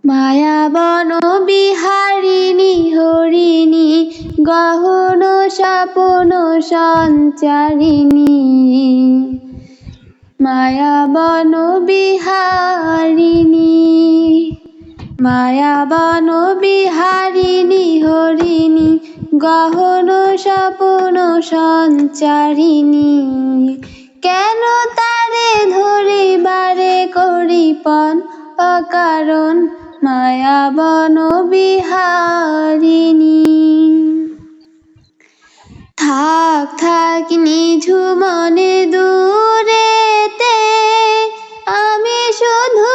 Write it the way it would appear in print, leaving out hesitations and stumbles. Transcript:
মায়াবন বিহারিণী হরিণী গহন স্বপন সঞ্চারিণী। মায়াবন বিহারিণী, মায়াবন বিহারিণী হরিণী গহন স্বপন সঞ্চারিণী। কেন তারে ধরিবারে করিপন অকারণ মায়াবন বিহারিণী। থাক থাক নিঝুমনে দূরেতে আমি শুধু